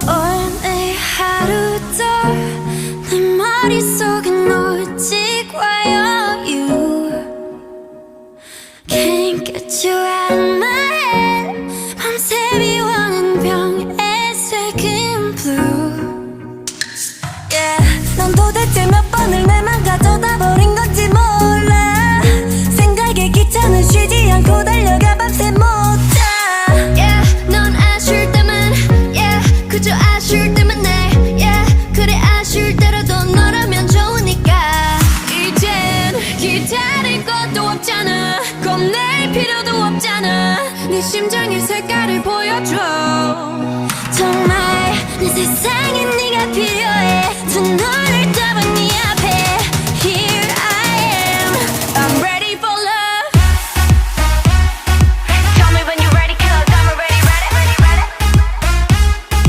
오늘 하루도 내 머릿속은 오직 와요 You Can't get you out of my head 밤새 비워낸 병에 새긴 blue Yeah 넌 도대체 몇 번을 내만 가져다 버린 건지 몰라 생각에 기차는 쉬지 않고 달려가 밤새 못 자 Yeah 넌 아쉬울 때만 Yeah 그저 아쉬울 때만 내 Yeah 그래 아쉬울 때라도 너라면 좋으니까 이젠 기다릴 것도 없잖아 겁낼 필요도 없잖아 네 심장의 색깔을 보여줘 정말 내 세상엔 네가 필요해 Tonight